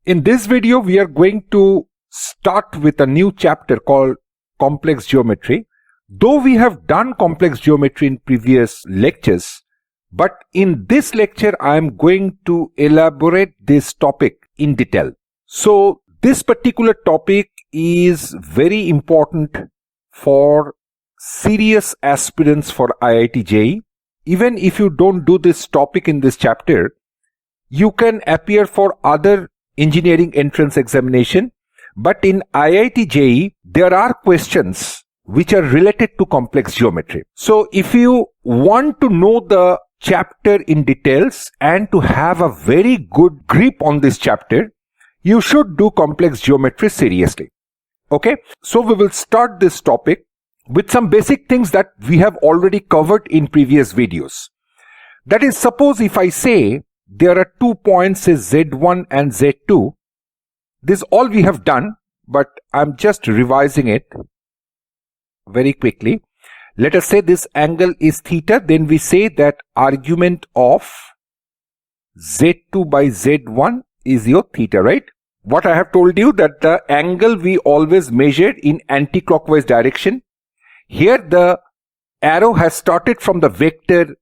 In this video, we are going to start with a new chapter called Complex Geometry. Though we have done complex geometry in previous lectures, but in this lecture, I am going to elaborate this topic in detail. So, this particular topic is very important for serious aspirants for IIT JEE. Even if you don't do this topic in this chapter, you can appear for other engineering entrance examination. But in IIT JEE, there are questions which are related to complex geometry. So if you want to know the chapter in details and to have a very good grip on this chapter, you should do complex geometry seriously. Okay, so we will start this topic with some basic things that we have already covered in previous videos. That is, suppose if I say there are 2 points is Z1 and Z2, this all we have done, but I'm just revising it very quickly. Let us say this angle is theta, then we say that argument of Z2 by Z1 is your theta, right? What I have told you that the angle we always measured in anti-clockwise direction. Here the arrow has started from the vector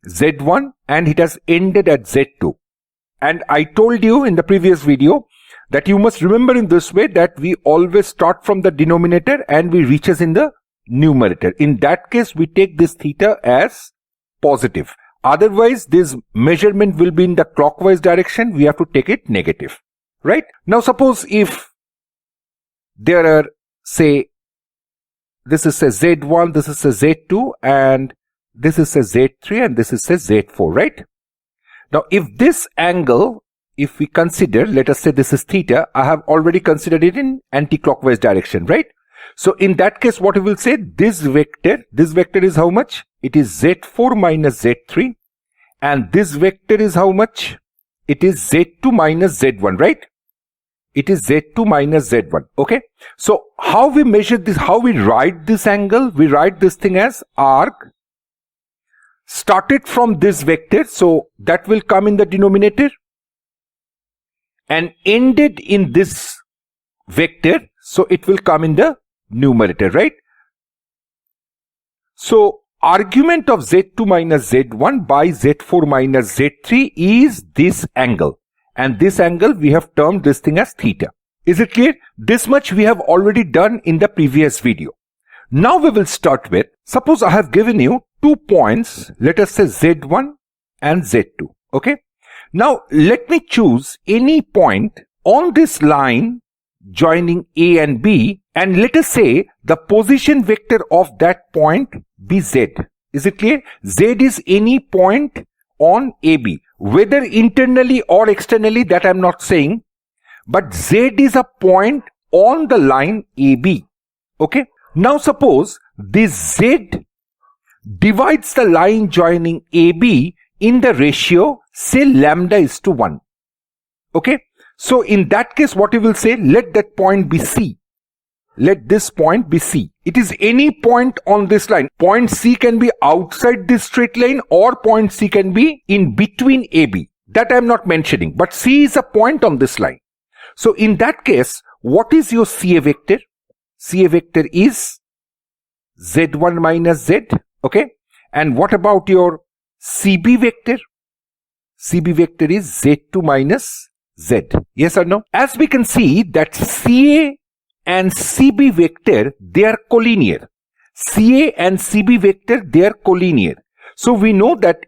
Z1 and it has ended at Z2. And I told you in the previous video that you must remember in this way that we always start from the denominator and we reaches in the numerator. In that case, we take this theta as positive. Otherwise, this measurement will be in the clockwise direction. We have to take it negative. Right? Now, suppose if there are, say, this is a Z1, this is a Z2, and this is a Z3, and this is a Z4, right? Now, if this angle, if we consider, let us say this is theta, I have already considered it in anti-clockwise direction, right? So, in that case, what we will say, this vector is how much? It is Z4 minus Z3, and this vector is how much? It is Z2 minus Z1, right? It is Z2 minus Z1. Okay. So how we measure this, how we write this angle? We write this thing as arc started from this vector. So that will come in the denominator and ended in this vector. So it will come in the numerator, right? So argument of Z2 minus Z1 by Z4 minus Z3 is this angle. And this angle, we have termed this thing as theta. Is it clear? This much we have already done in the previous video. Now we will start with, suppose I have given you 2 points, let us say Z1 and Z2. Okay. Now let me choose any point on this line joining A and B, and let us say the position vector of that point be Z. Is it clear? Z is any point on AB. Whether internally or externally, that I am not saying, but Z is a point on the line AB. Okay. Now suppose this Z divides the line joining AB in the ratio, say lambda is to 1. Okay. So in that case, what we will say, let that point be C. Let this point be C. It is any point on this line. Point C can be outside this straight line or point C can be in between AB. That I am not mentioning. But C is a point on this line. So in that case, what is your CA vector? CA vector is Z1 minus Z. Okay. And what about your CB vector? CB vector is Z2 minus Z. Yes or no? As we can see that CA and CB vector, they are collinear. CA and CB vector, they are collinear. So we know that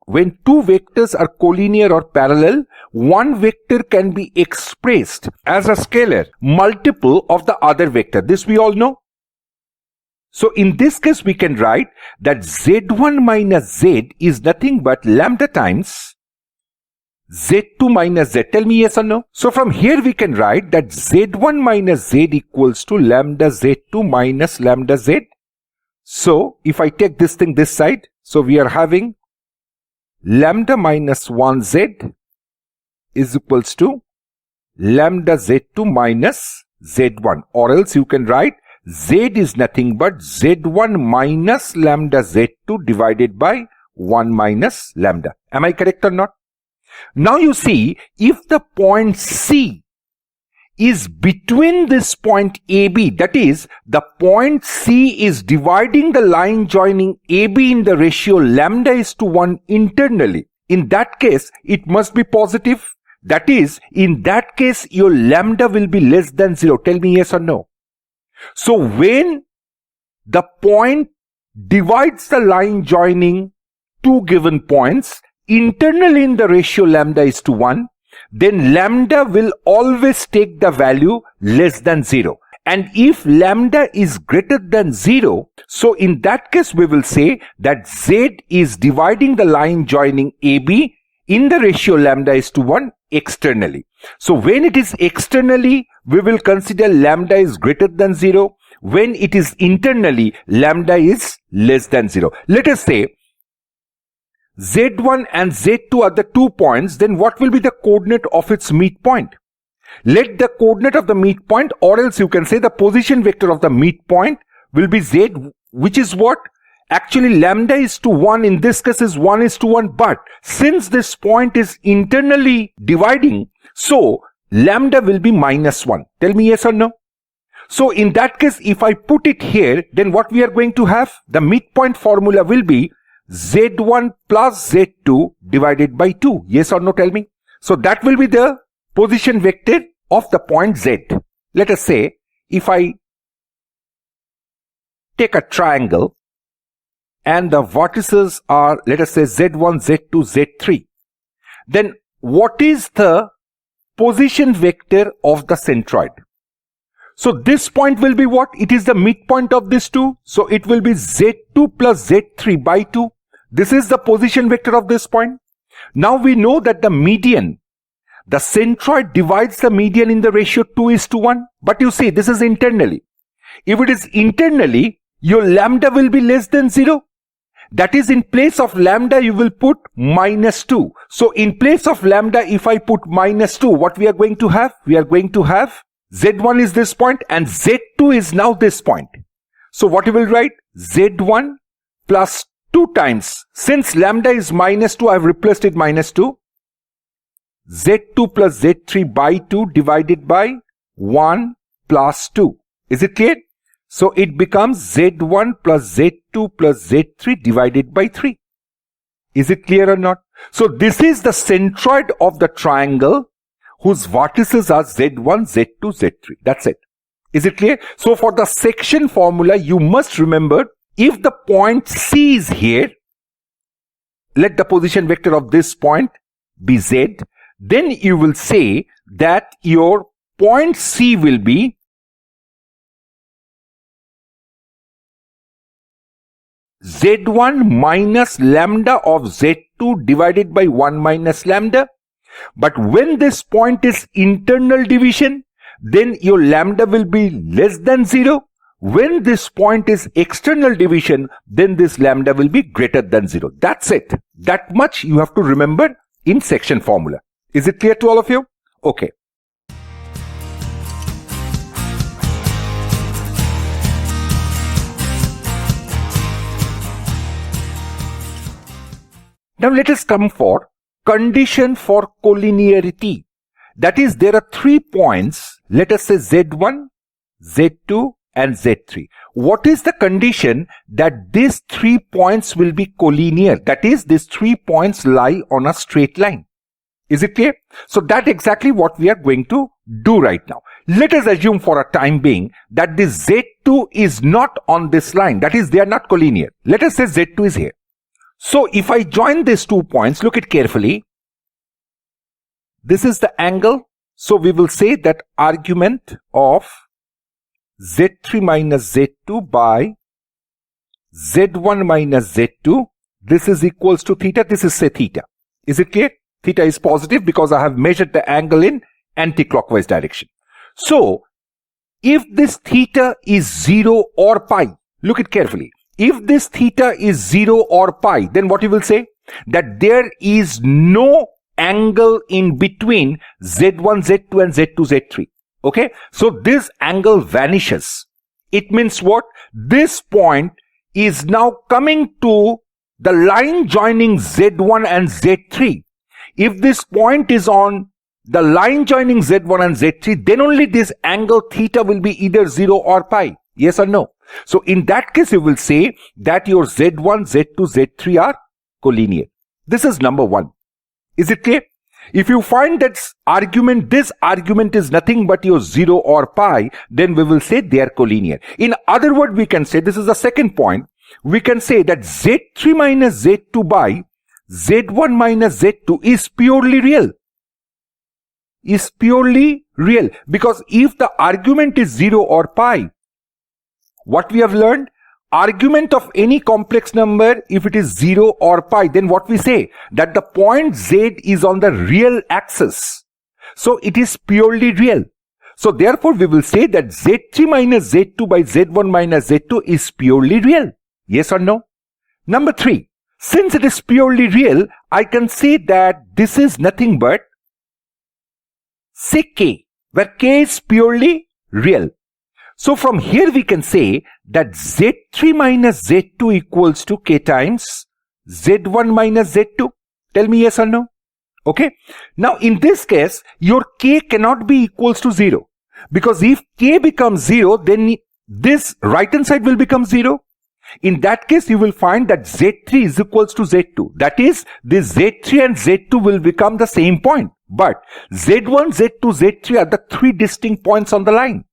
when 2 vectors are collinear or parallel, one vector can be expressed as a scalar multiple of the other vector. This we all know. So in this case, we can write that Z1 minus Z is nothing but lambda times Z2 minus Z. Tell me yes or no. So from here we can write that Z1 minus Z equals to lambda Z2 minus lambda Z. So if I take this thing this side, so we are having lambda minus 1Z is equals to lambda Z2 minus Z1. Or else you can write Z is nothing but Z1 minus lambda Z2 divided by 1 minus lambda. Am I correct or not? Now you see, if the point C is between this point AB, that is, the point C is dividing the line joining AB in the ratio lambda is to 1 internally. In that case, it must be positive. That is, in that case, your lambda will be less than 0. Tell me yes or no. So when the point divides the line joining two given points internally in the ratio lambda is to 1, then lambda will always take the value less than 0. And if lambda is greater than 0, so in that case we will say that Z is dividing the line joining AB in the ratio lambda is to 1 externally. So when it is externally, we will consider lambda is greater than 0. When it is internally, lambda is less than 0. Let us say Z1 and Z2 are the 2 points, then what will be the coordinate of its midpoint? Let the coordinate of the midpoint, or else you can say the position vector of the midpoint will be Z, which is what? Actually, lambda is to 1, in this case is 1 is to 1, but since this point is internally dividing, so lambda will be minus 1. Tell me yes or no. So in that case, if I put it here, then what we are going to have? The midpoint formula will be Z1 plus Z2 divided by 2. Yes or no, tell me. So that will be the position vector of the point Z. Let us say, if I take a triangle and the vertices are, let us say, Z1, Z2, Z3, then what is the position vector of the centroid? So this point will be what? It is the midpoint of these two. So it will be Z2 plus Z3 by 2. This is the position vector of this point. Now we know that the median, the centroid divides the median in the ratio 2 is to 1. But you see, this is internally. If it is internally, your lambda will be less than 0. That is, in place of lambda, you will put minus 2. So in place of lambda, if I put minus 2, what we are going to have? We are going to have Z1 is this point and Z2 is now this point. So what you will write? Z1 plus 2 times. Since lambda is minus 2, I have replaced it minus 2. Z2 plus Z3 by 2 divided by 1 plus 2. Is it clear? So it becomes Z1 plus Z2 plus Z3 divided by 3. Is it clear or not? So this is the centroid of the triangle whose vertices are Z1, Z2, Z3. That's it. Is it clear? So for the section formula, you must remember, if the point C is here, let the position vector of this point be Z, then you will say that your point C will be Z1 minus lambda of Z2 divided by 1 minus lambda. But when this point is internal division, then your lambda will be less than 0. When this point is external division, then this lambda will be greater than 0. That's it. That much you have to remember in section formula. Is it clear to all of you? Okay. Now let us come for condition for collinearity. That is, there are 3 points, let us say Z1, Z2 and Z3. What is the condition that these 3 points will be collinear? That is, these 3 points lie on a straight line. Is it clear? So that's exactly what we are going to do right now. Let us assume for a time being that this Z2 is not on this line. That is, they are not collinear. Let us say Z2 is here. So if I join these 2 points, look at carefully. This is the angle. So we will say that argument of Z3 minus Z2 by Z1 minus Z2. This is equals to theta. This is say theta. Is it clear? Theta is positive because I have measured the angle in anti-clockwise direction. So if this theta is 0 or pi, look at carefully. If this theta is 0 or pi, then what you will say? That there is no angle in between Z1, Z2 and Z2, Z3. Okay? So this angle vanishes. It means what? This point is now coming to the line joining Z1 and Z3. If this point is on the line joining Z1 and Z3, then only this angle theta will be either 0 or pi. Yes or no? So in that case, you will say that your Z1, Z2, Z3 are collinear. This is number one. Is it clear? If you find that this argument is nothing but your 0 or pi, then we will say they are collinear. In other words, we can say, this is the second point, we can say that Z3 minus Z2 by Z1 minus Z2 is purely real. Is purely real. Because if the argument is 0 or pi, what we have learned? Argument of any complex number, if it is 0 or pi, then what we say? That the point Z is on the real axis. So it is purely real. So therefore we will say that Z3 minus Z2 by Z1 minus Z2 is purely real. Yes or no? Number 3. Since it is purely real, I can say that this is nothing but, say K, where K is purely real. So from here we can say that Z3 minus Z2 equals to K times Z1 minus Z2. Tell me yes or no? Okay. Now in this case, your K cannot be equals to 0. Because if K becomes 0, then this right hand side will become 0. In that case, you will find that Z3 is equals to Z2. That is, this Z3 and Z2 will become the same point. But Z1, Z2, Z3 are the three distinct points on the line.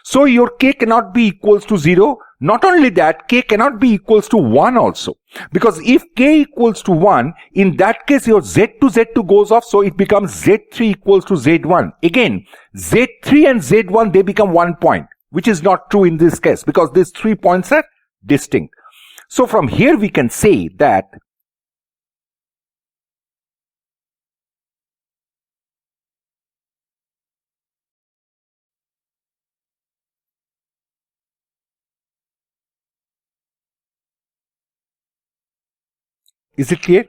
So your K cannot be equals to 0. Not only that, K cannot be equals to 1 also. Because if K equals to 1, in that case your Z2, Z2 goes off. So it becomes Z3 equals to Z1. Again, Z3 and Z1, they become 1 point. Which is not true in this case. Because these 3 points are distinct. So from here we can say that is it clear?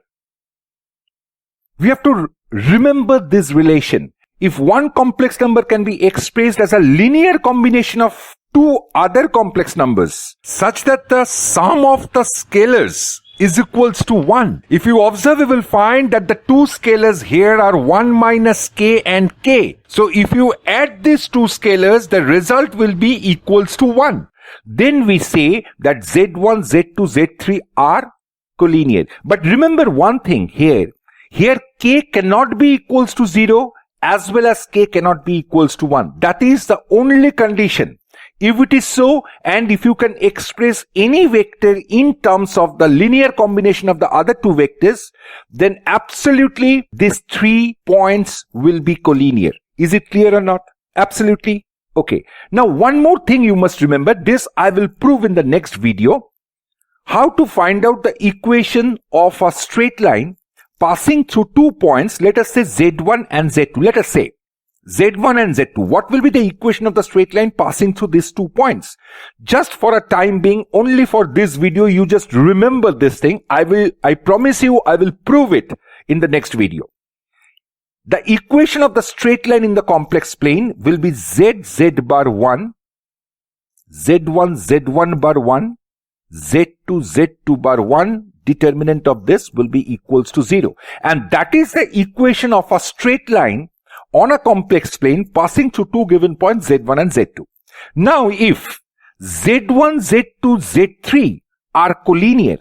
We have to remember this relation. If one complex number can be expressed as a linear combination of two other complex numbers such that the sum of the scalars is equals to 1. If you observe, you will find that the two scalars here are 1 minus K and K. So if you add these two scalars, the result will be equals to 1. Then we say that Z1, Z2, Z3 are collinear. But remember one thing here. Here K cannot be equals to 0 as well as K cannot be equals to 1. That is the only condition. If it is so, and if you can express any vector in terms of the linear combination of the other two vectors, then absolutely these 3 points will be collinear. Is it clear or not? Absolutely. Okay. Now one more thing you must remember. This I will prove in the next video. How to find out the equation of a straight line passing through 2 points. Let us say Z1 and Z2. Let us say Z1 and Z2. What will be the equation of the straight line passing through these 2 points? Just for a time being, only for this video, you just remember this thing. I promise you, I will prove it in the next video. The equation of the straight line in the complex plane will be Z, Z bar 1, Z1, Z1 bar 1, Z2, Z2 bar 1. Determinant of this will be equals to 0. And that is the equation of a straight line on a complex plane passing through 2 given points Z1 and Z2. Now if Z1, Z2, Z3 are collinear,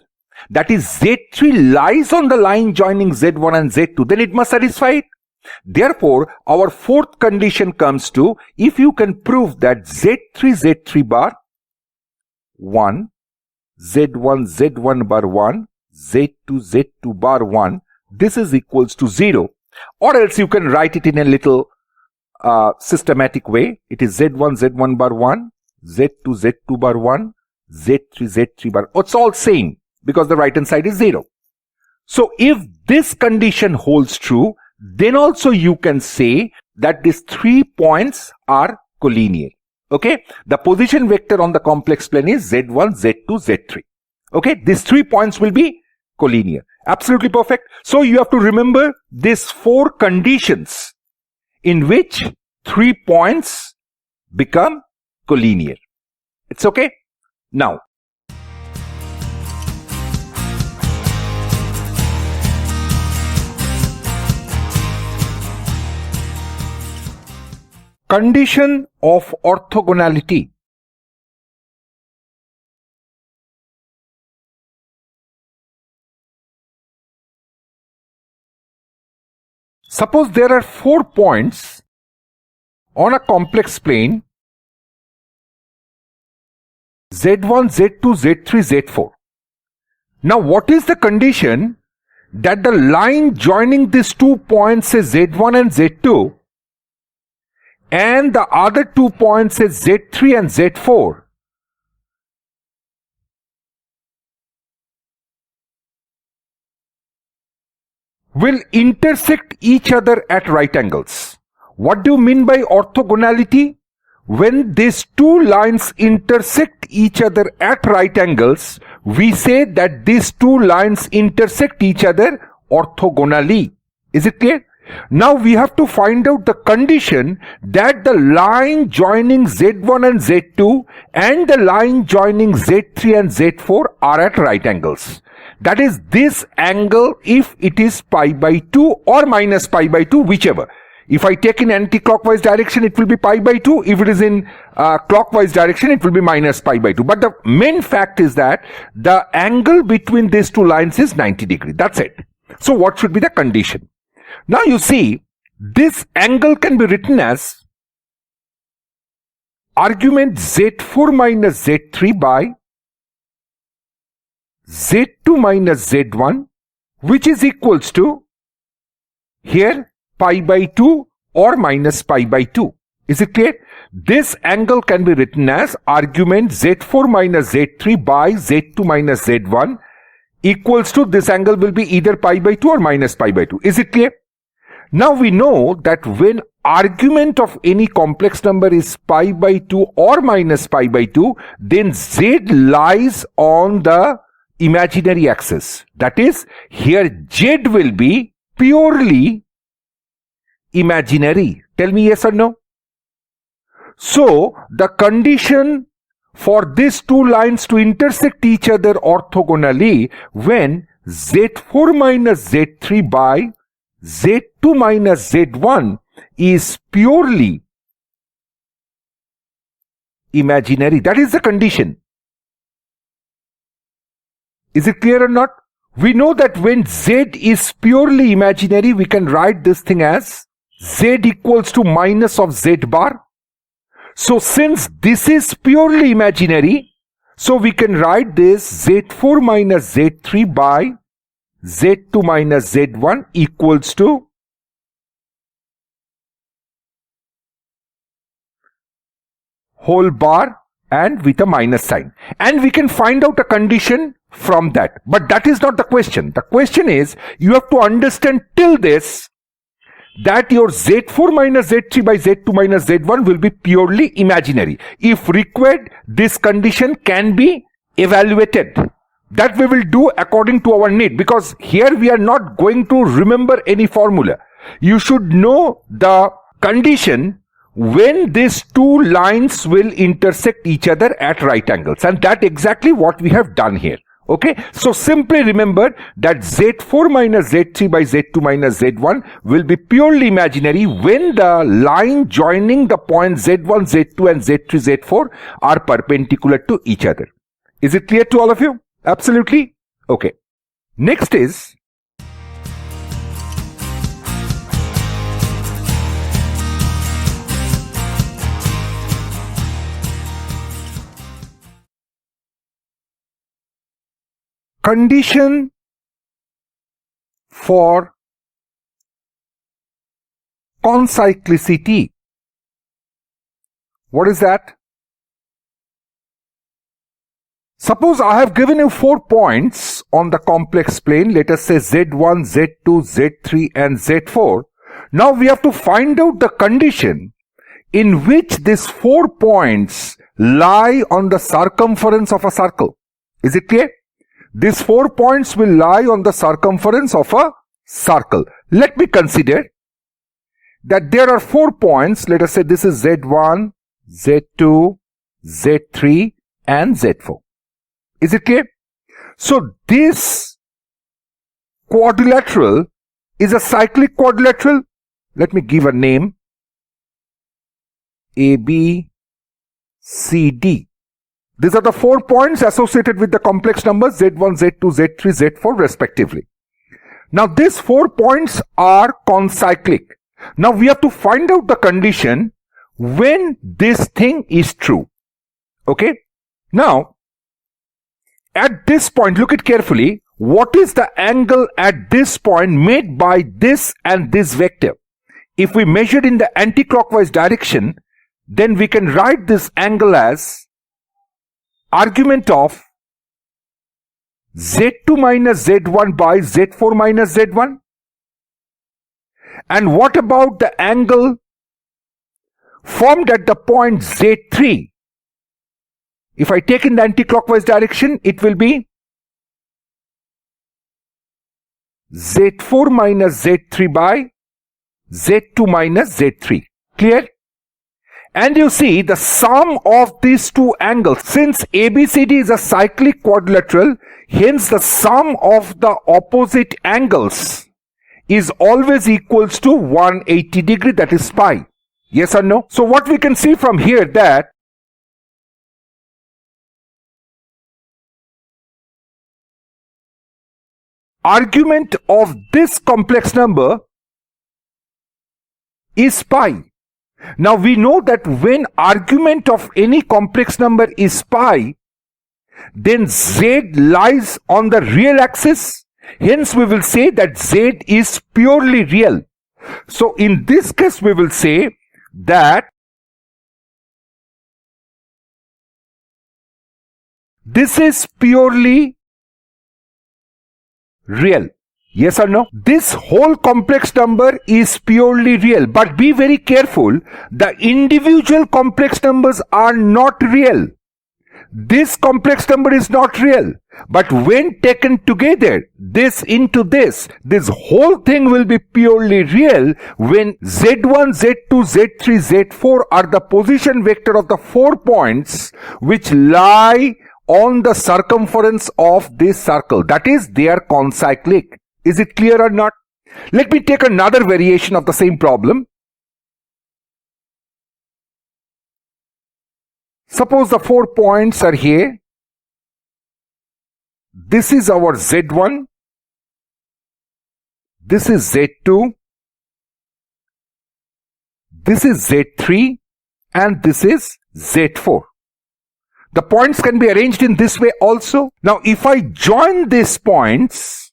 that is Z3 lies on the line joining Z1 and Z2, then it must satisfy it. Therefore, our fourth condition comes to, if you can prove that Z3, Z3 bar 1, Z1, Z1 bar 1, Z2, Z2 bar 1, this is equals to 0. Or else you can write it in a little systematic way. It is Z1, Z1 bar 1, Z2, Z2 bar 1, Z3, Z3 bar. It's all same because the right hand side is 0. So if this condition holds true, then also you can say that these 3 points are collinear. Okay. The position vector on the complex plane is Z1, Z2, Z3. Okay. These 3 points will be collinear. Absolutely perfect. So you have to remember these 4 conditions in which 3 points become collinear. It's okay? Now, Condition of orthogonality. Suppose there are 4 points on a complex plane Z1, Z2, Z3, Z4. Now what is the condition that the line joining these 2 points is Z1 and Z2 and the other 2 points is Z3 and Z4 will intersect each other at right angles? What do you mean by orthogonality? When these 2 lines intersect each other at right angles, we say that these 2 lines intersect each other orthogonally. Is it clear? Now we have to find out the condition that the line joining Z1 and Z2 and the line joining Z3 and Z4 are at right angles. That is this angle if it is pi by 2 or minus pi by 2, whichever. If I take in anti-clockwise direction, it will be pi by 2. If it is in clockwise direction, it will be minus pi by 2. But the main fact is that the angle between these 2 lines is 90 degrees. That's it. So what should be the condition? Now you see, this angle can be written as argument Z4 minus Z3 by Z2 minus Z1, which is equals to here pi by 2 or minus pi by 2. Is it clear? This angle can be written as argument Z4 minus Z3 by Z2 minus Z1 equals to this angle will be either pi by 2 or minus pi by 2. Is it clear? Now we know that when argument of any complex number is pi by 2 or minus pi by 2, then Z lies on the imaginary axis. That is, here Z will be purely imaginary. Tell me yes or no. So the condition for these 2 lines to intersect each other orthogonally when Z4 minus Z3 by Z2 minus Z1 is purely imaginary. That is the condition. Is it clear or not? We know that when Z is purely imaginary, we can write this thing as Z equals to minus of Z bar. So since this is purely imaginary, so we can write this Z4 minus Z3 by Z2 minus Z1 equals to whole bar and with a minus sign. And we can find out a condition from that. But that is not the question. The question is, you have to understand till this that your Z4 minus Z3 by Z2 minus Z1 will be purely imaginary. If required, this condition can be evaluated. That we will do according to our need, because here we are not going to remember any formula. You should know the condition when these 2 lines will intersect each other at right angles, and that exactly what we have done here. Okay, so simply remember that Z4 minus Z3 by Z2 minus Z1 will be purely imaginary when the line joining the points Z1, Z2 and Z3, Z4 are perpendicular to each other. Is it clear to all of you? Absolutely? Okay. Next is condition for concyclicity. What is that? Suppose I have given you 4 points on the complex plane, let us say Z1, Z2, Z3 and Z4. Now we have to find out the condition in which these 4 points lie on the circumference of a circle. Is it clear? These 4 points will lie on the circumference of a circle. Let me consider that there are 4 points. Let us say this is Z1, Z2, Z3 and Z4. Is it clear? So this quadrilateral is a cyclic quadrilateral. Let me give a name. A, B, C, D. These are the 4 points associated with the complex numbers Z1, Z2, Z3, Z4 respectively. Now these 4 points are concyclic. Now we have to find out the condition when this thing is true. Okay. Now at this point, look at carefully. What is the angle at this point made by this and this vector? If we measure in the anti-clockwise direction, then we can write this angle as argument of Z2 minus Z1 by Z4 minus Z1. And what about the angle formed at the point Z3? If I take in the anti-clockwise direction, it will be Z4 minus Z3 by Z2 minus Z3. Clear? And you see the sum of these two angles, since ABCD is a cyclic quadrilateral, hence the sum of the opposite angles is always equals to 180 degree, that is pi. Yes or no? So what we can see from here, that argument of this complex number is pi. Now we know that when argument of any complex number is pi, then z lies on the real axis. Hence we will say that z is purely real. So in this case we will say that this is purely real. Yes or no? This whole complex number is purely real. But be very careful. The individual complex numbers are not real. This complex number is not real. But when taken together, this into this whole thing will be purely real when Z1, Z2, Z3, Z4 are the position vector of the 4 points which lie on the circumference of this circle. That is, they are concyclic. Is it clear or not? Let me take another variation of the same problem. Suppose the 4 points are here. This is our Z1. This is Z2. This is Z3. And this is Z4. The points can be arranged in this way also. Now, if I join these points,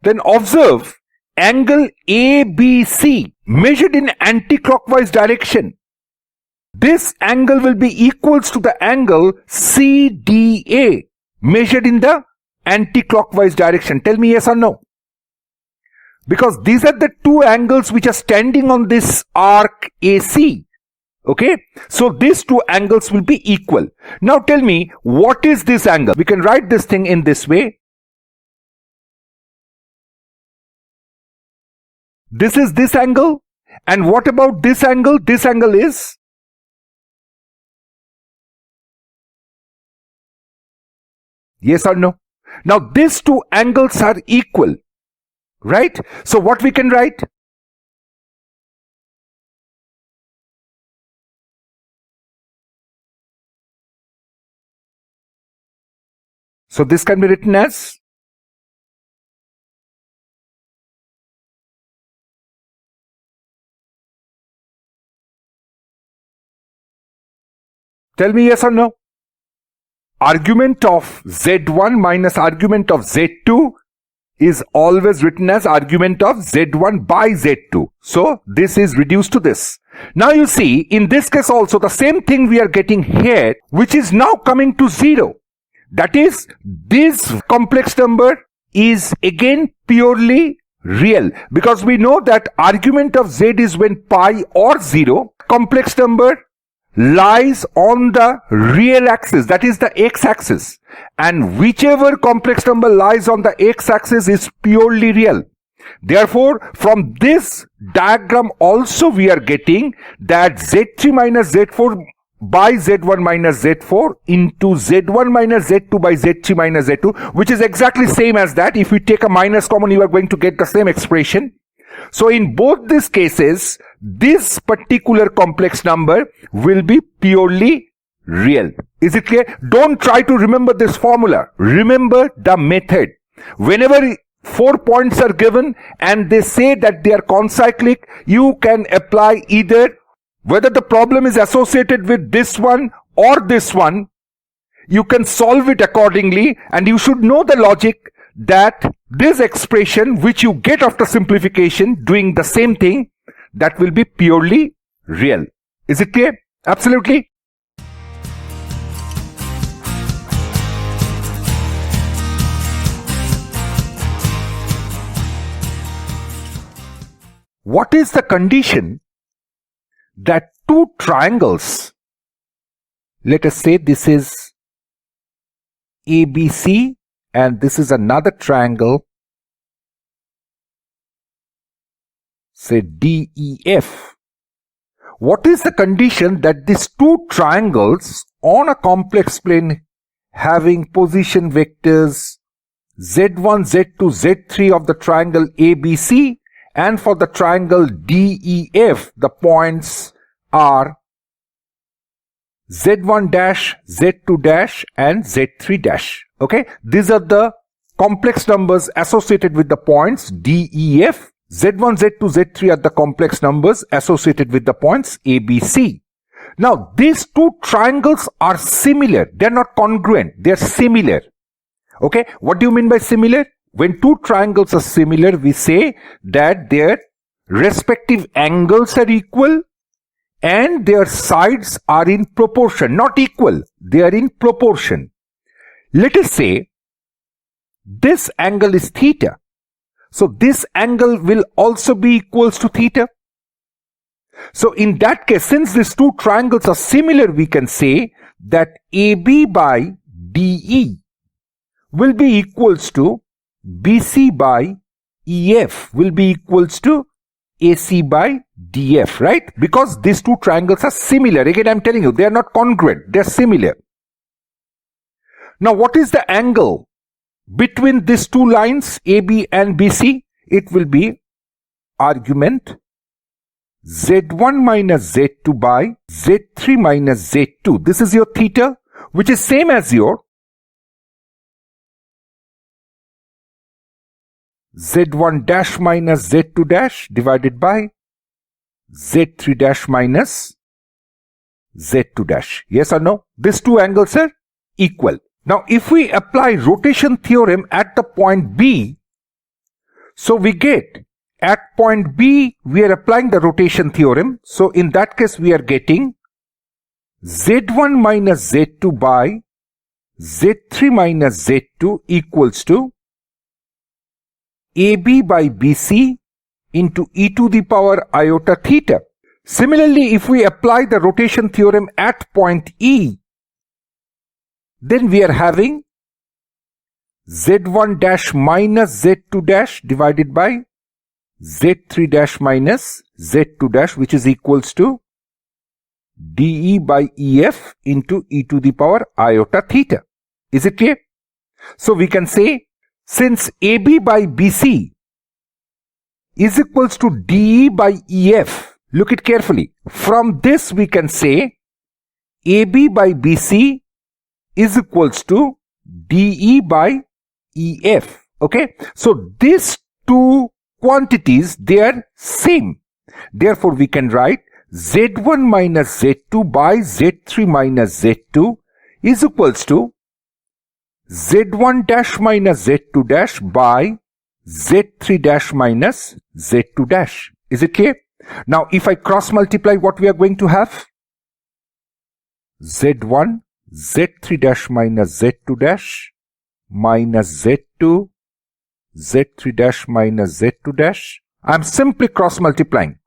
then observe angle ABC measured in anti-clockwise direction. This angle will be equals to the angle CDA measured in the anti-clockwise direction. Tell me yes or no. Because these are the two angles which are standing on this arc AC. Okay. So these two angles will be equal. Now tell me, what is this angle? We can write this thing in this way. This is this angle. And what about this angle? This angle is yes or no? Now these two angles are equal. Right? So what we can write? So this can be written as tell me yes or no. Argument of Z1 minus argument of Z2 is always written as argument of Z1 by Z2. So this is reduced to this. Now you see, in this case also the same thing we are getting here, which is now coming to 0. That is, this complex number is again purely real, because we know that argument of Z is when pi or 0. Complex number lies on the real axis, that is the x-axis, and whichever complex number lies on the x-axis is purely real. Therefore, from this diagram also we are getting that Z3 minus Z4 by Z1 minus Z4 into Z1 minus Z2 by Z3 minus Z2, which is exactly same as that. If we take a minus common, you are going to get the same expression. So in both these cases, this particular complex number will be purely real. Is it clear? Don't try to remember this formula. Remember the method. Whenever 4 points are given and they say that they are concyclic, you can apply either whether the problem is associated with this one or this one. You can solve it accordingly, and you should know the logic that this expression which you get after simplification doing the same thing, that will be purely real. Is it clear? Absolutely. What is the condition that two triangles, let us say this is ABC and this is another triangle, say DEF. What is the condition that these two triangles on a complex plane having position vectors Z1, Z2, Z3 of the triangle ABC, and for the triangle DEF the points are Z1 dash, Z2 dash and Z3 dash. Okay, these are the complex numbers associated with the points DEF. Z1, Z2, Z3 are the complex numbers associated with the points ABC. Now these two triangles are similar. They are not congruent. They are similar. Okay, what do you mean by similar? When two triangles are similar, we say that their respective angles are equal and their sides are in proportion, not equal, they are in proportion. Let us say this angle is theta. So this angle will also be equals to theta. So in that case, since these two triangles are similar, we can say that AB by DE will be equals to BC by EF will be equals to AC by DF, right? Because these two triangles are similar. Again, I'm telling you, they are not congruent. They are similar. Now, what is the angle between these two lines, AB and BC? It will be argument Z1 minus Z2 by Z3 minus Z2. This is your theta, which is same as your Z1 dash minus Z2 dash divided by Z3 dash minus Z2 dash. Yes or no? These two angles are equal. Now, if we apply rotation theorem at the point B, so we get at point B, we are applying the rotation theorem. So in that case, we are getting Z1 minus Z2 by Z3 minus Z2 equals to AB by BC into e to the power iota theta. Similarly, if we apply the rotation theorem at point E, then we are having Z1 dash minus Z2 dash divided by Z3 dash minus Z2 dash, which is equals to dE by EF into e to the power iota theta. Is it clear? So we can say, since AB by BC is equals to DE by EF, look it carefully. From this we can say AB by BC is equals to DE by EF. Okay. So these two quantities, they are same. Therefore we can write Z1 minus Z2 by Z3 minus Z2 is equals to Z1 dash minus Z2 dash by Z3 dash minus Z2 dash. Is it clear? Now, if I cross multiply, what we are going to have? Z1, Z3 dash minus Z2 dash minus Z2, Z3 dash minus Z2 dash. I am simply cross multiplying.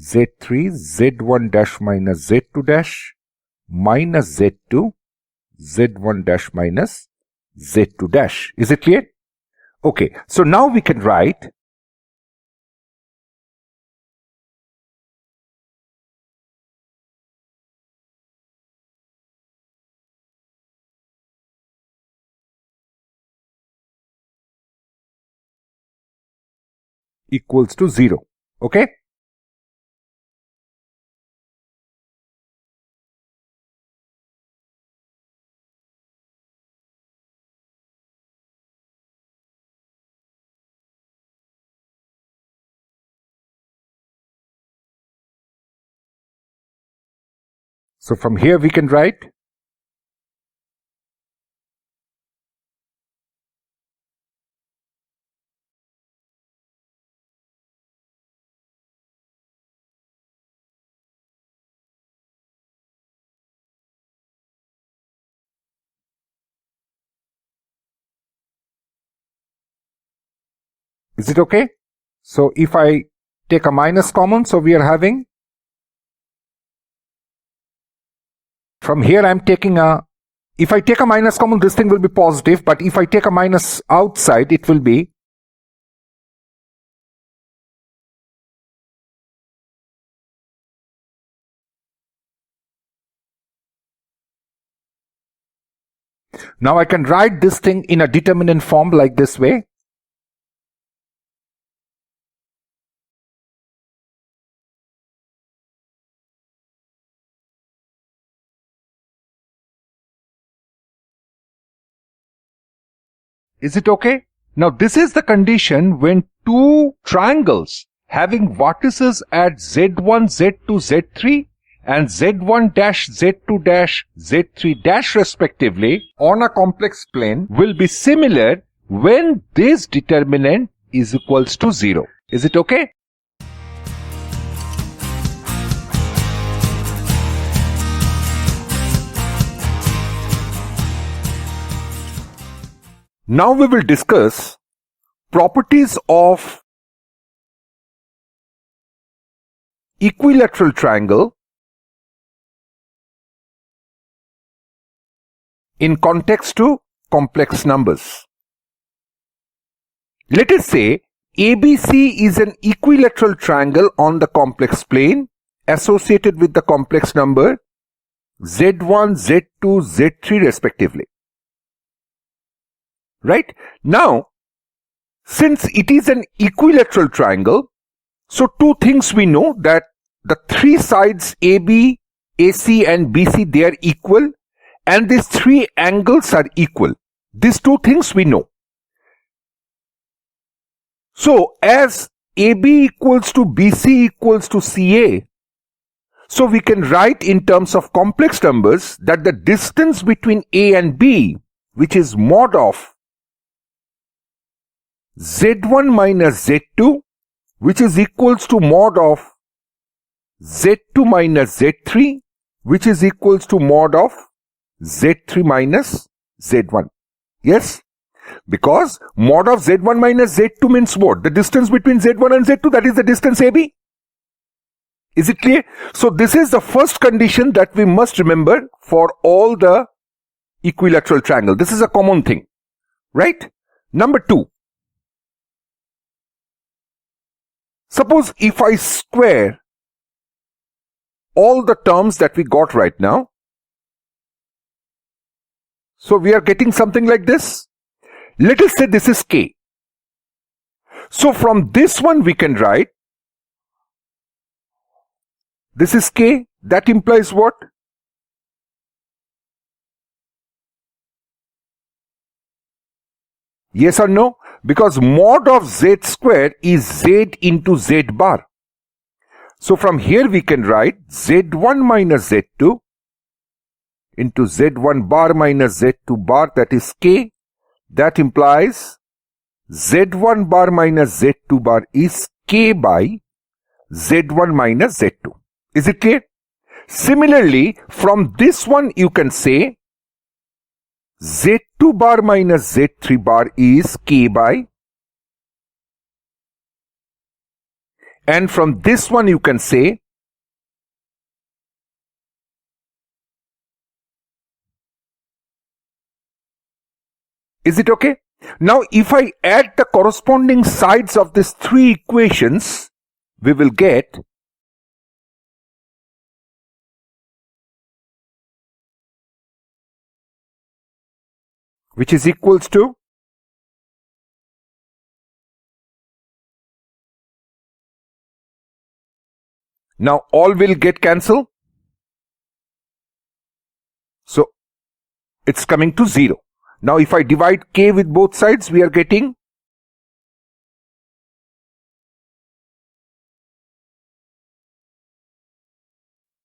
Z3, Z1 dash minus Z2 dash minus Z2, Z1 dash minus Z2 dash. Is it clear? Okay, so now we can write equals to 0. Okay? So from here we can write is it okay? So if I take a minus common, so we are having from here I'm taking if I take a minus common, this thing will be positive, but if I take a minus outside, it will be now I can write this thing in a determinant form like this way. Is it okay? Now this is the condition when two triangles having vertices at z1, z2, z3 and z1 dash, z2 dash, z3 dash respectively on a complex plane will be similar when this determinant is equals to 0. Is it okay? Now we will discuss properties of equilateral triangle in context to complex numbers. Let us say ABC is an equilateral triangle on the complex plane associated with the complex number z1, z2, z3 respectively. Right? Now, since it is an equilateral triangle, so two things we know, that the three sides AB, AC and BC, they are equal, and these three angles are equal. These two things we know. So as AB equals to BC equals to CA, so we can write in terms of complex numbers that the distance between A and B, which is mod of z1 minus z2, which is equals to mod of z2 minus z3, which is equals to mod of z3 minus z1. Yes? Because mod of z1 minus z2 means what? The distance between z1 and z2, that is the distance AB. Is it clear? So this is the first condition that we must remember for all the equilateral triangle. This is a common thing. Right? Number 2. Suppose if I square all the terms that we got right now, so we are getting something like this. Let us say this is K. So from this one we can write, this is K, that implies what? Yes or no? Because mod of z square is z into z bar. So from here we can write z1 minus z2 into z1 bar minus z2 bar, that is K. That implies z1 bar minus z2 bar is K by z1 minus z2. Is it clear? Similarly, from this one you can say z2 bar minus z3 bar is K by, and from this one you can say is it okay? Now if I add the corresponding sides of these three equations, we will get which is equals to Now all will get cancelled. So it's coming to 0. Now if I divide k with both sides, we are getting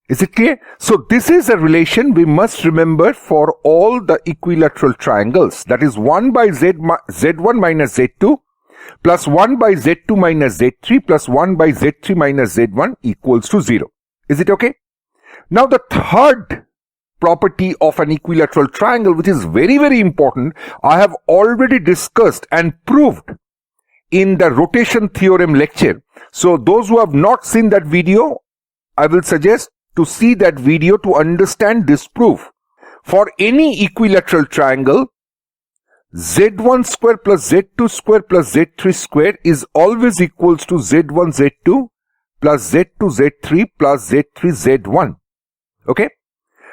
Is it clear? So this is a relation we must remember for all the equilateral triangles. That is 1 by z1 minus z2 plus 1 by z2 minus z3 plus 1 by z3 minus z1 equals to 0. Is it okay? Now the third property of an equilateral triangle, which is very, very important, I have already discussed and proved in the rotation theorem lecture. So those who have not seen that video, I will suggest to see that video to understand this proof. For any equilateral triangle, z1 square plus z2 square plus z3 square is always equals to z1 z2 plus z2 z3 plus z3 z1. Okay?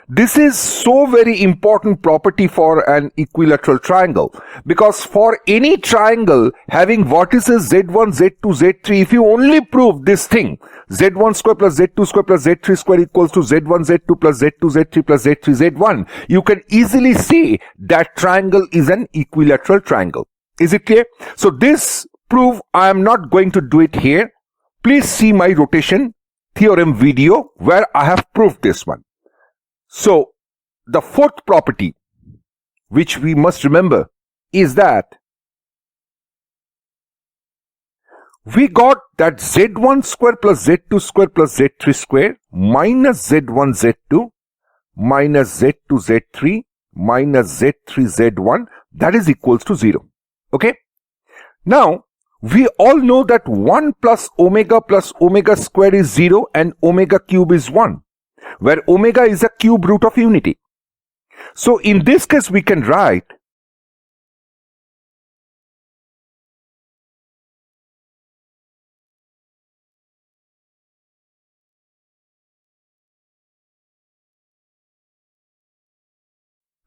This is so very important property for an equilateral triangle, because for any triangle having vertices z1, z2, z3, if you only prove this thing, z1 square plus z2 square plus z3 square equals to z1, z2 plus z2, z3 plus z3, z1, you can easily say that triangle is an equilateral triangle. Is it clear? So this proof, I am not going to do it here. Please see my rotation theorem video where I have proved this one. So, the fourth property which we must remember is that we got that z1 square plus z2 square plus z3 square minus z1 z2 minus z2 z3 minus z3 z1, that is equals to 0. Okay? Now, we all know that 1 plus omega square is 0 and omega cube is 1. Where omega is a cube root of unity. So in this case we can write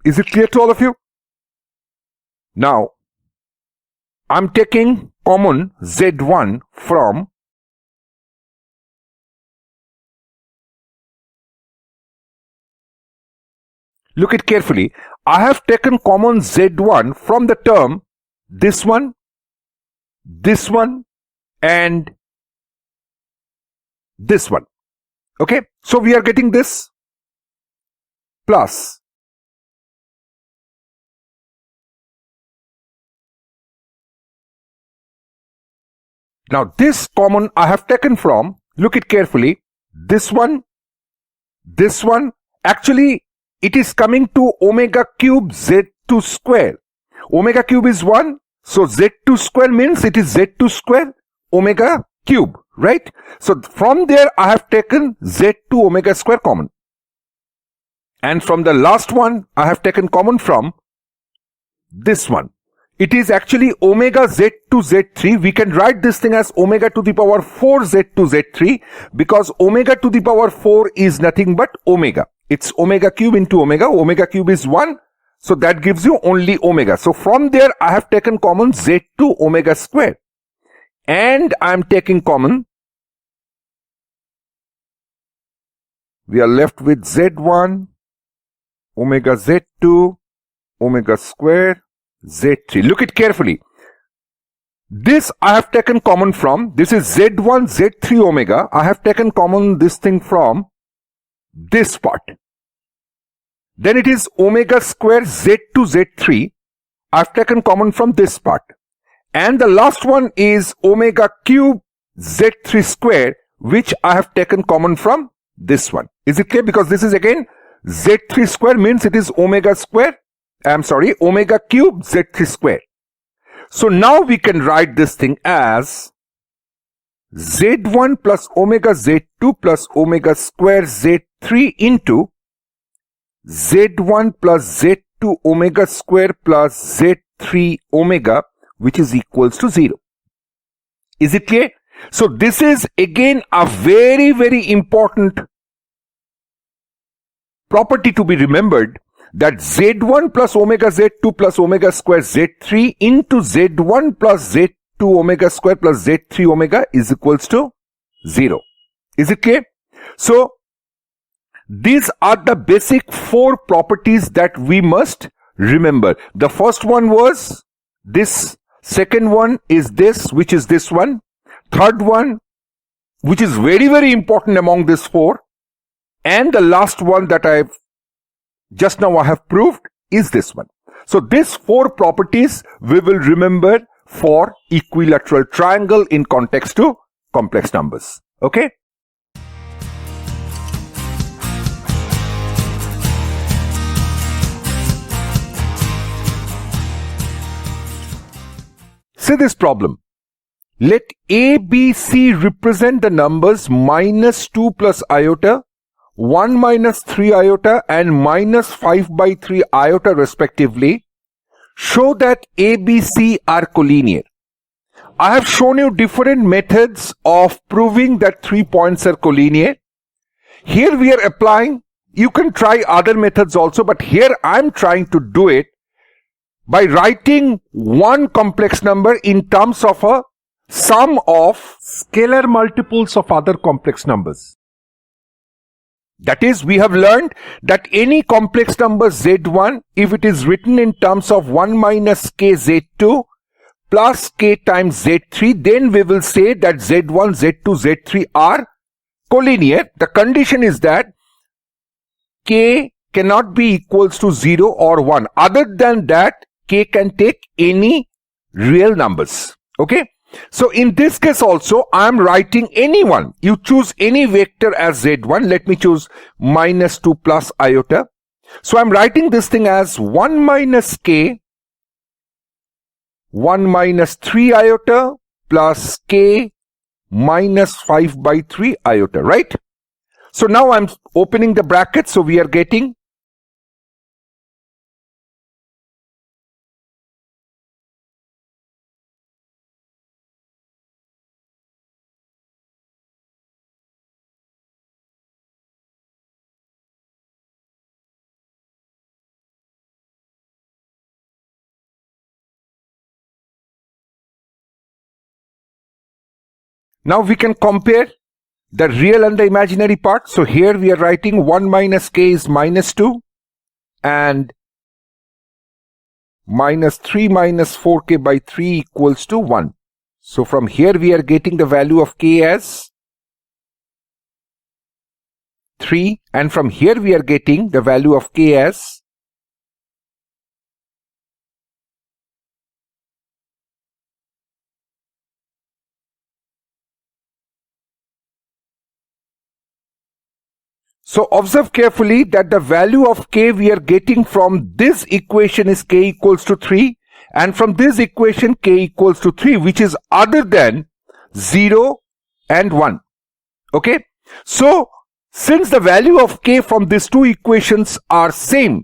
Is it clear to all of you? Now I'm taking common z1 from Look it carefully. I have taken common z1 from the term this one, and this one. Okay? So we are getting this plus now this common I have taken from, look it carefully, this one, actually it is coming to omega cube z2 square. Omega cube is 1. So z2 square means it is z2 square omega cube, right? So from there I have taken z2 omega square common. And from the last one I have taken common from this one. It is actually omega z2 z3. We can write this thing as omega to the power 4 z2 z3 because omega to the power 4 is nothing but omega. It's omega cube into omega. Omega cube is 1. So that gives you only omega. So from there I have taken common z2 omega square. And I am taking common. We are left with z1 omega z2 omega square z3. Look it carefully. This I have taken common from. This is z1 z3 omega. I have taken common this thing from this part. Then it is omega square z2 z3. I've taken common from this part. And the last one is omega cube z3 square, which I have taken common from this one. Is it clear? Because this is again z3 square means it is omega cube z3 square. So now we can write this thing as z1 plus omega z2 plus omega square z3 into z1 plus z2 omega square plus z3 omega, which is equals to 0. Is it clear? So this is again a very, very important property to be remembered, that z1 plus omega z2 plus omega square z3 into z1 plus z2 omega square plus z3 omega is equals to 0. Is it clear? So these are the basic 4 properties that we must remember. The first one was this, second one is this, which is this one, third one, which is very, very important among these 4, and the last one that I have proved is this one. So these 4 properties we will remember for equilateral triangle in context to complex numbers. Okay? See this problem. Let A, B, C represent the numbers -2 plus iota, 1 minus 3 iota and minus 5/3 iota respectively. Show that A, B, C are collinear. I have shown you different methods of proving that 3 points are collinear. Here we are applying, you can try other methods also, but here I am trying to do it by writing one complex number in terms of a sum of scalar multiples of other complex numbers. That is, we have learned that any complex number z1, if it is written in terms of 1 minus k z2 plus k times z3, then we will say that z1, z2, z3 are collinear. The condition is that k cannot be equals to 0 or 1. Other than that, k can take any real numbers. Okay? So in this case also, I am writing any one. You choose any vector as z1. Let me choose -2 plus iota. So I am writing this thing as 1 minus k, 1 minus 3 iota plus k minus 5/3 iota, right? So now I am opening the bracket. So we are getting now we can compare the real and the imaginary part. So here we are writing 1 minus k is -2 and -3 minus 4k/3 equals to 1. So from here we are getting the value of k as 3, and from here we are getting the value of k as So observe carefully that the value of k we are getting from this equation is k equals to 3, and from this equation k equals to 3, which is other than 0 and 1. Okay? So since the value of k from these two equations are same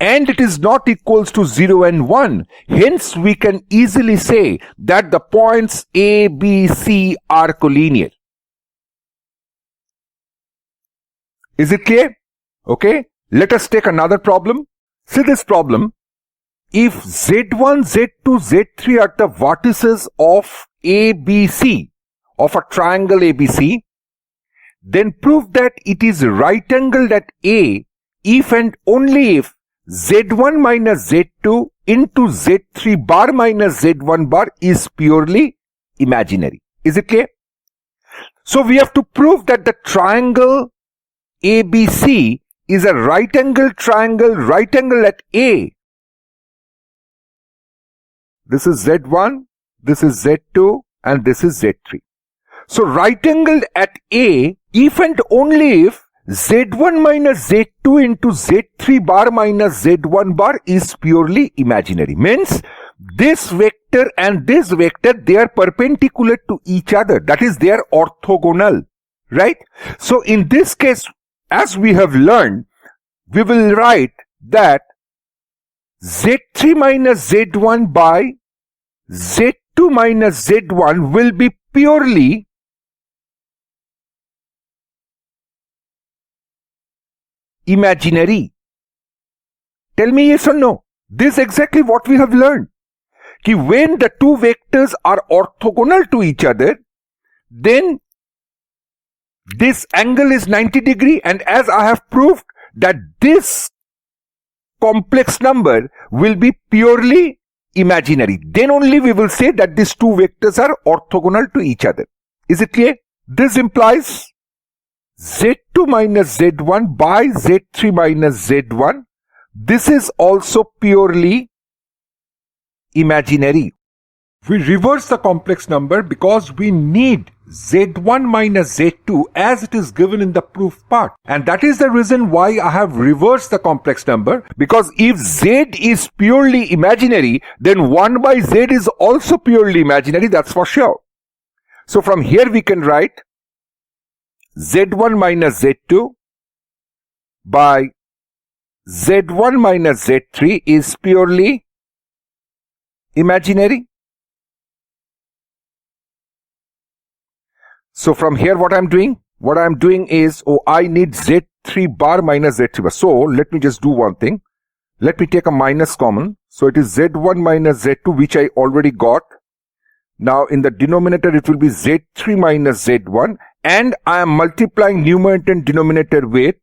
and it is not equals to 0 and 1, hence we can easily say that the points A, B, C are collinear. Is it clear? Okay, let us take another problem. See this problem. If Z1, Z2, Z3 are the vertices of ABC, of a triangle ABC, then prove that it is right angled at A if and only if Z1 minus Z2 into Z3 bar minus Z1 bar is purely imaginary. Is it clear? So we have to prove that the triangle ABC is a right angled triangle, right angle at A. This is Z1, this is Z2, and this is Z3. So right angled at A if and only if Z1 minus Z2 into Z3 bar minus Z1 bar is purely imaginary. Means this vector and this vector, they are perpendicular to each other. That is, they are orthogonal. Right? So in this case, as we have learned, we will write that Z3 minus Z1 by Z2 minus Z1 will be purely imaginary. Tell me yes or no. This is exactly what we have learned. Ki when the two vectors are orthogonal to each other, then this angle is 90 degree, and as I have proved that this complex number will be purely imaginary, then only we will say that these two vectors are orthogonal to each other. Is it clear? This implies z2 minus z1 by z3 minus z1. This is also purely imaginary. We reverse the complex number because we need z1 minus z2 as it is given in the proof part. And that is the reason why I have reversed the complex number, because if z is purely imaginary, then 1 by z is also purely imaginary, that's for sure. So from here we can write z1 minus z2 by z1 minus z3 is purely imaginary. So from here what I'm doing is, I need z3 bar minus z3 bar. So let me just do one thing. Let me take a minus common. So it is z1 minus z2, which I already got. Now in the denominator it will be z3 minus z1, and I am multiplying numerator and denominator with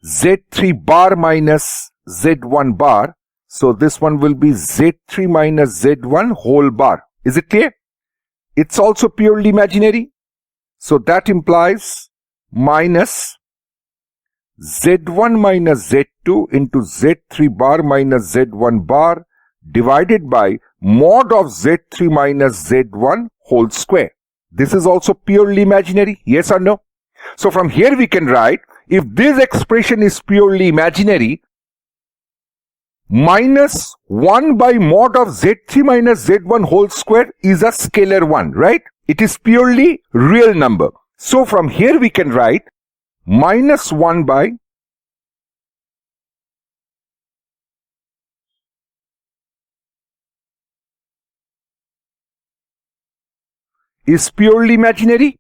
z3 bar minus z1 bar. So this one will be z3 minus z1 whole bar. Is it clear? It's also purely imaginary. So that implies minus z1 minus z2 into z3 bar minus z1 bar divided by mod of z3 minus z1 whole square. This is also purely imaginary. Yes or no? So from here we can write, if this expression is purely imaginary, minus 1 by mod of z3 minus z1 whole square is a scalar one, right? It is purely real number. So from here we can write minus 1 by is purely imaginary.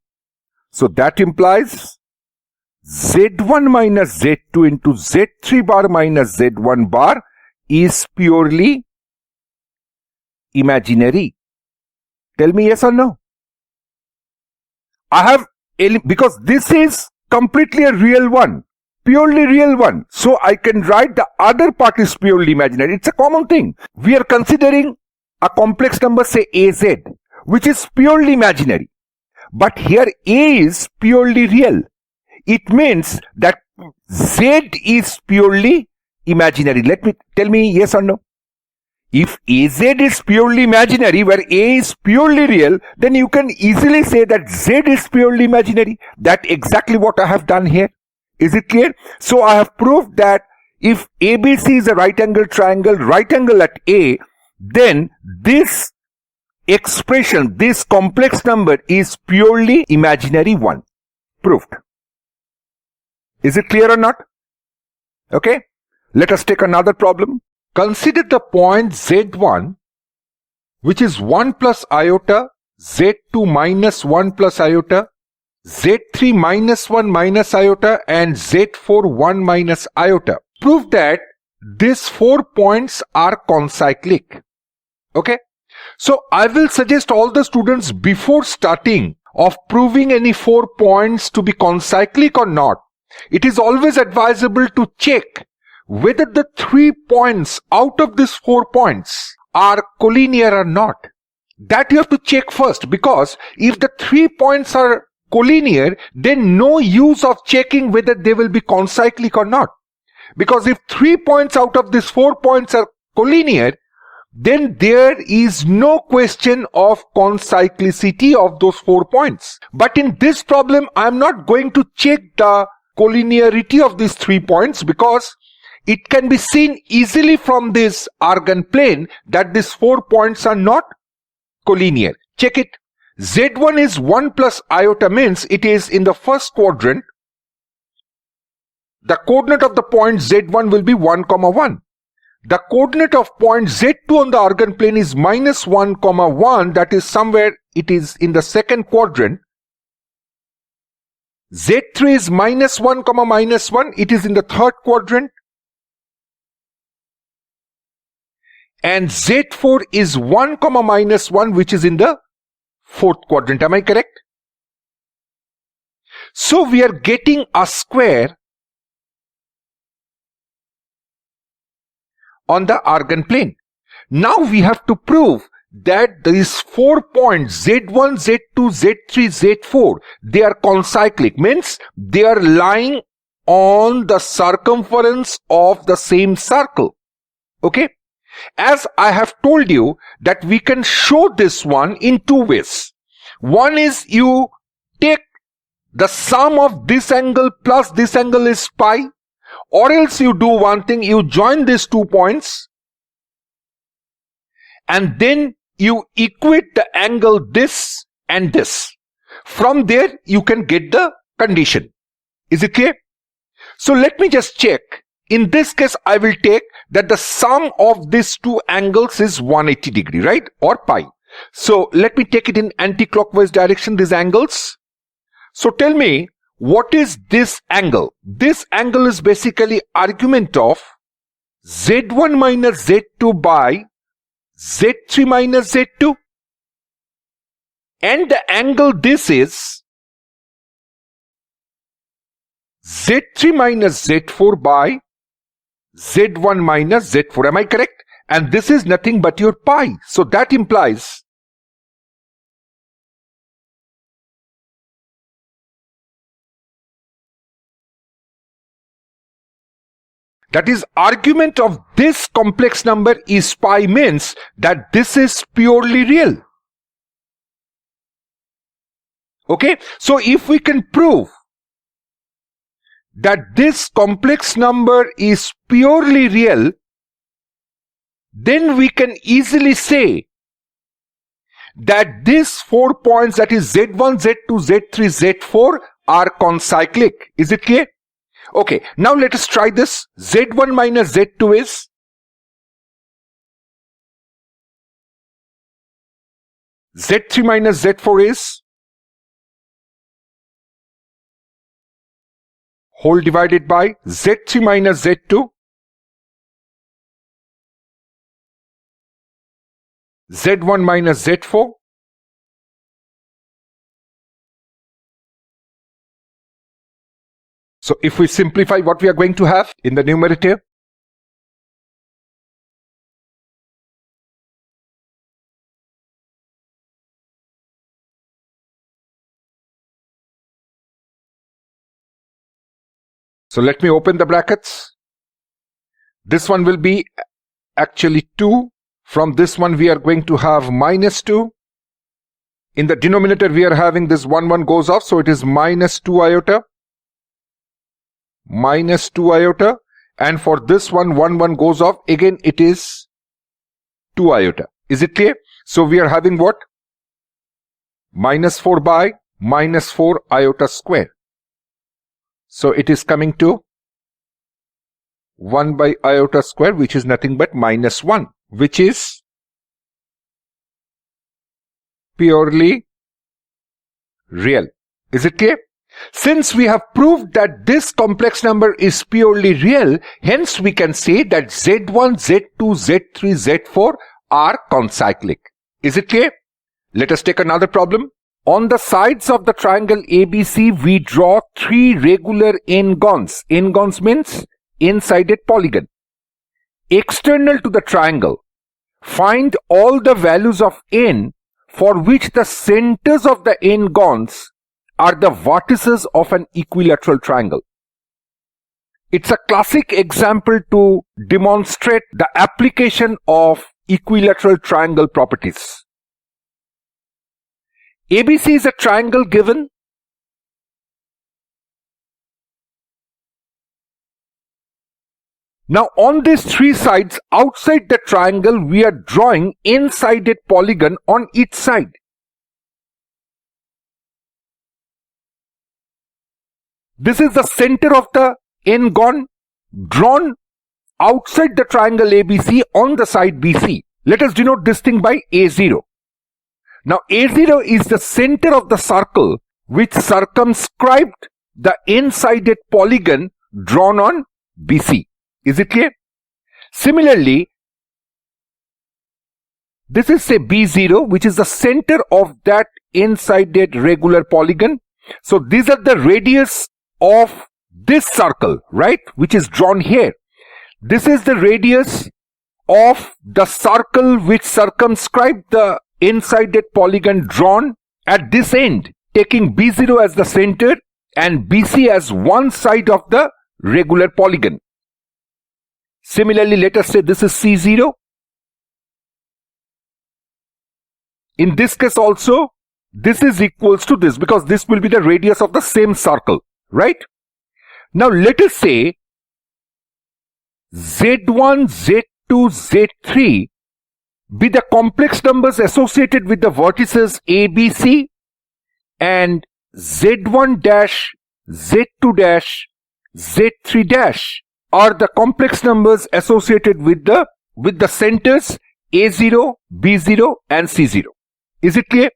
So that implies z1 minus z2 into z3 bar minus z1 bar is purely imaginary. Tell me yes or no. I have, because this is completely a real one, purely real one. So I can write the other part is purely imaginary. It's a common thing. We are considering a complex number, say az, which is purely imaginary. But here a is purely real. It means that z is purely imaginary. Tell me yes or no. If az is purely imaginary where a is purely real, then you can easily say that z is purely imaginary. That's exactly what I have done here. Is it clear? So I have proved that if ABC is a right angle triangle, right angle at A, then this expression, this complex number is purely imaginary one. Proved. Is it clear or not? Okay. Let us take another problem. Consider the point Z1, which is 1 plus iota, Z2 minus 1 plus iota, Z3 minus 1 minus iota, and Z4 1 minus iota. Prove that these 4 points are concyclic. Okay. So I will suggest all the students, before starting of proving any 4 points to be concyclic or not, it is always advisable to check whether the 3 points out of these 4 points are collinear or not. That you have to check first, because if the 3 points are collinear, then no use of checking whether they will be concyclic or not. Because if 3 points out of these 4 points are collinear, then there is no question of concyclicity of those 4 points. But in this problem, I am not going to check the collinearity of these 3 points, because it can be seen easily from this Argand plane that these 4 points are not collinear. Check it. Z1 is 1 plus iota, means it is in the first quadrant. The coordinate of the point Z1 will be 1, 1. The coordinate of point Z2 on the Argand plane is minus 1, 1. That is somewhere it is in the second quadrant. Z3 is minus 1, minus 1. It is in the third quadrant. And Z4 is 1, minus 1, which is in the fourth quadrant. Am I correct? So we are getting a square on the Argand plane. Now we have to prove that these 4 points Z1, Z2, Z3, Z4, they are concyclic, means they are lying on the circumference of the same circle. Okay? As I have told you that we can show this one in two ways. One is you take the sum of this angle plus this angle is pi, or else you do one thing, you join these 2 points and then you equate the angle this and this. From there you can get the condition. Is it clear? So let me just check. In this case I will take that the sum of these 2 angles is 180 degree, right? Or pi. So let me take it in anti-clockwise direction, these angles. So tell me, what is this angle? This angle is basically argument of Z1 minus Z2 by Z3 minus Z2. And the angle this is Z3 minus Z4 by Z1 minus Z4. Am I correct? And this is nothing but your pi. So that implies that is argument of this complex number is pi, means that this is purely real. Okay? So if we can prove that this complex number is purely real, then we can easily say that these 4 points, that is Z1, Z2, Z3, Z4 are concyclic. Is it clear? Okay, now let us try this. Z1 minus Z2 is Z3 minus Z4 is whole divided by Z3 minus Z2 Z1 minus Z4 So if we simplify, what we are going to have in the numerator, so let me open the brackets. This one will be actually 2. From this one we are going to have minus 2. In the denominator we are having this 1 goes off, so it is minus 2 iota. Minus 2 iota, and for this one 1 goes off, again it is 2 iota. Is it clear? So we are having what? Minus 4 by minus 4 iota square. So it is coming to 1 by iota square, which is nothing but minus 1, which is purely real. Is it clear? Since we have proved that this complex number is purely real, hence we can say that Z1, Z2, Z3, Z4 are concyclic. Is it clear? Let us take another problem. On the sides of the triangle ABC, we draw 3 regular n-gons. N-gons means n-sided polygon. External to the triangle, find all the values of n for which the centers of the n-gons are the vertices of an equilateral triangle. It's a classic example to demonstrate the application of equilateral triangle properties. ABC is a triangle given. Now on these 3 sides outside the triangle, we are drawing n-sided polygon on each side. This is the center of the n-gon drawn outside the triangle ABC on the side BC. Let us denote this thing by A0. Now A0 is the center of the circle which circumscribed the n-sided polygon drawn on BC. Is it clear? Similarly, this is say B0, which is the center of that n-sided regular polygon. So these are the radius of this circle, right, which is drawn here. This is the radius of the circle which circumscribed the n-sided polygon drawn at this end, taking B0 as the center and BC as one side of the regular polygon. Similarly, let us say this is C0. In this case also, this is equals to this, because this will be the radius of the same circle, right? Now let us say Z1, Z2, Z3 be the complex numbers associated with the vertices A, B, C, and Z1 dash, Z2 dash, Z3 dash are the complex numbers associated with the centers A0, B0 and C0. Is it clear?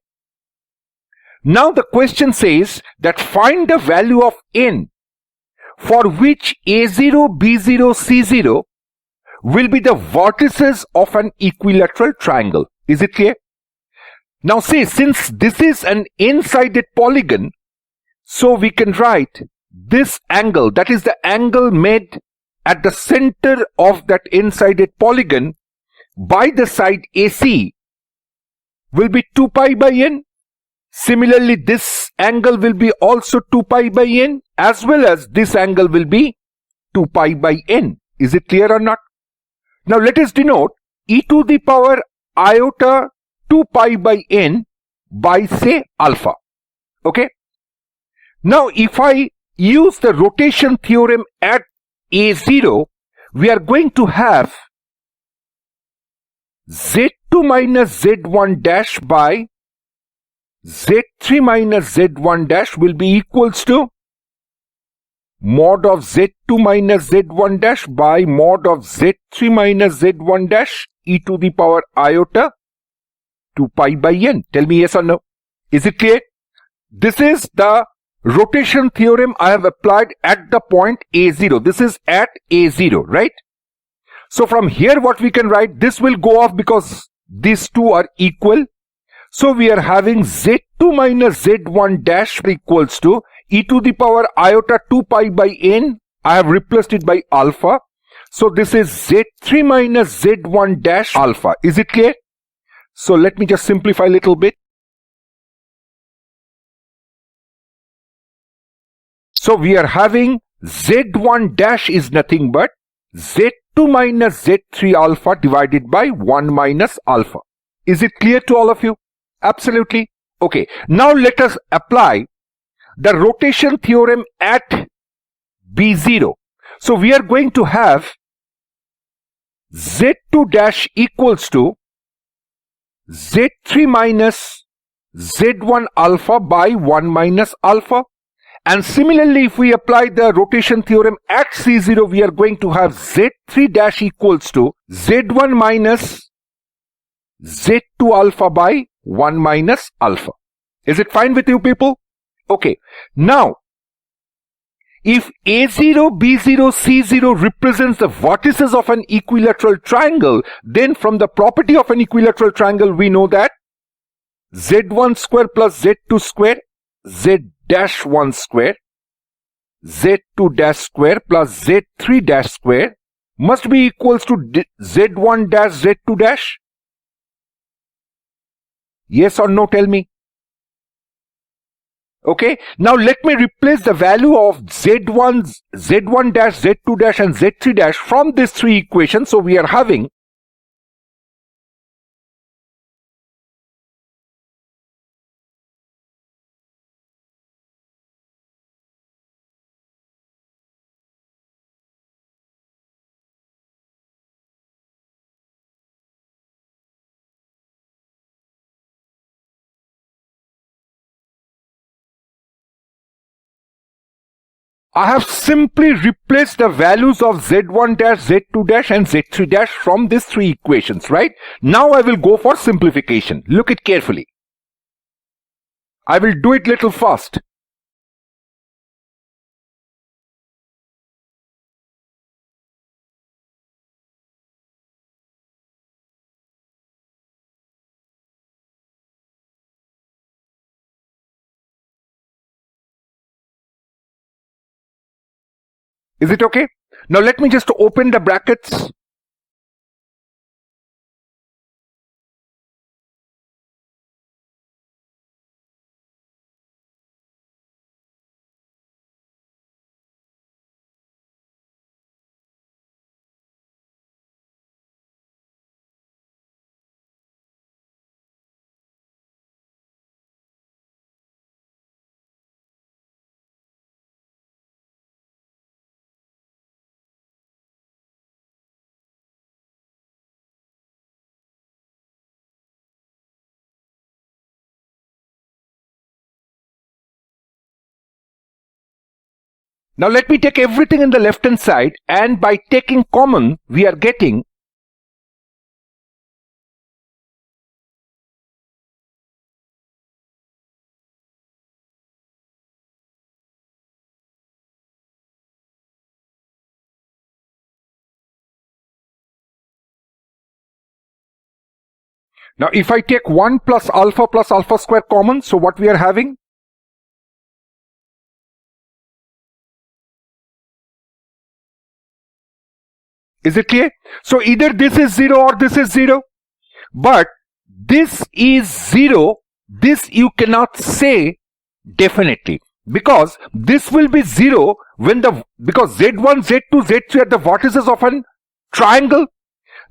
Now the question says that find the value of n for which A0, B0, C0 will be the vertices of an equilateral triangle. Is it clear? Now see, since this is an n-sided polygon, so we can write this angle, that is the angle made at the center of that n-sided polygon by the side AC, will be 2 pi by n. Similarly, this angle will be also 2 pi by n, as well as this angle will be 2 pi by n. Is it clear or not? Now let us denote e to the power iota 2 pi by n by, say, alpha. Okay? Now if I use the rotation theorem at A0, we are going to have Z2 minus Z1 dash by Z3 minus Z1 dash will be equals to mod of Z2 minus Z1 dash by mod of Z3 minus Z1 dash e to the power iota 2 pi by n. Tell me yes or no. Is it clear? This is the rotation theorem I have applied at the point A0. This is at A0, right? So from here what we can write, this will go off because these two are equal. So we are having Z2 minus Z1 dash equals to e to the power iota 2 pi by n. I have replaced it by alpha. So this is Z3 minus Z1 dash alpha. Is it clear? So let me just simplify a little bit. So we are having Z1 dash is nothing but Z2 minus Z3 alpha divided by 1 minus alpha. Is it clear to all of you? Absolutely. Okay. Now let us apply the rotation theorem at B0. So we are going to have Z2 dash equals to Z3 minus Z1 alpha by 1 minus alpha. And similarly, if we apply the rotation theorem at C0, we are going to have Z3 dash equals to Z1 minus Z2 alpha by 1 minus alpha. Is it fine with you people? Okay. Now, if A0, B0, C0 represents the vertices of an equilateral triangle, then from the property of an equilateral triangle, we know that Z1 square plus Z2 square, Z dash 1 square, Z2 dash square plus Z3 dash square must be equals to Z1 dash Z2 dash. Yes or no, tell me. Okay, now let me replace the value of Z1 dash, Z2 dash and Z3 dash from these three equations. So we are having I have simply replaced the values of Z1 dash, Z2 dash and Z3 dash from these three equations, right? Now I will go for simplification. Look it carefully. I will do it little fast. Is it okay? Now let me just open the brackets. Now let me take everything in the left hand side, and by taking common we are getting now if I take 1 plus alpha square common, so what we are having? Is it clear? So either this is 0 or this is 0. But this is 0. This you cannot say definitely. Because this will be 0 when because Z1, Z2, Z3 are the vertices of a triangle.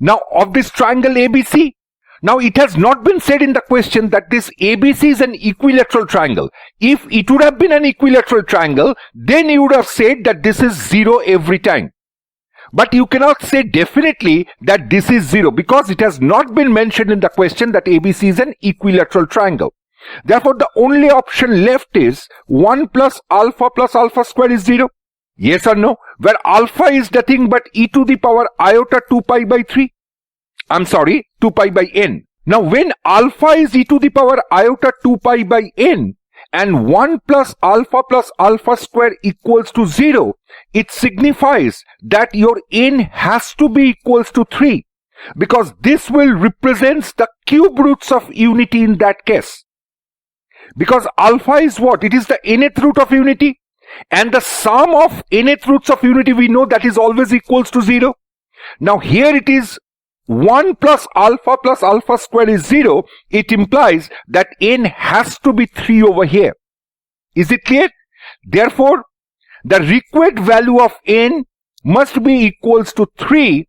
Now of this triangle ABC. Now it has not been said in the question that this ABC is an equilateral triangle. If it would have been an equilateral triangle, then you would have said that this is 0 every time. But you cannot say definitely that this is 0 because it has not been mentioned in the question that ABC is an equilateral triangle. Therefore, the only option left is 1 plus alpha square is 0. Yes or no? Where alpha is nothing but e to the power iota 2 pi by 3. 2 pi by n. Now, when alpha is e to the power iota 2 pi by n, and 1 plus alpha square equals to 0, it signifies that your n has to be equals to 3 because this will represents the cube roots of unity in that case. Because alpha is what? It is the nth root of unity, and the sum of nth roots of unity we know that is always equals to 0. Now here it is 1 plus alpha square is 0, it implies that n has to be 3 over here. Is it clear? Therefore, the required value of n must be equals to 3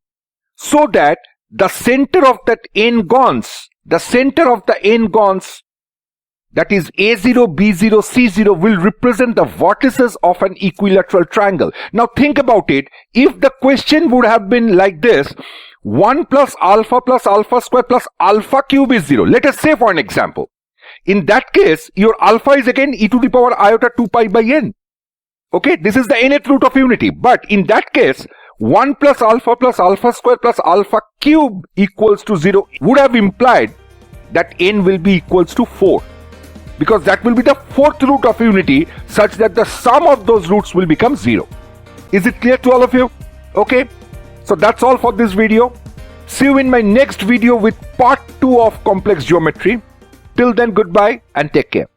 so that the center of that n-gons, that is A0, B0, C0 will represent the vertices of an equilateral triangle. Now think about it. If the question would have been like this, 1 plus alpha square plus alpha cube is 0. Let us say for an example. In that case, your alpha is again e to the power iota 2 pi by n. Okay, this is the nth root of unity. But in that case, 1 plus alpha square plus alpha cube equals to 0 would have implied that n will be equals to 4. Because that will be the fourth root of unity such that the sum of those roots will become 0. Is it clear to all of you? Okay. So that's all for this video. See you in my next video with part 2 of complex geometry. Till then, goodbye and take care.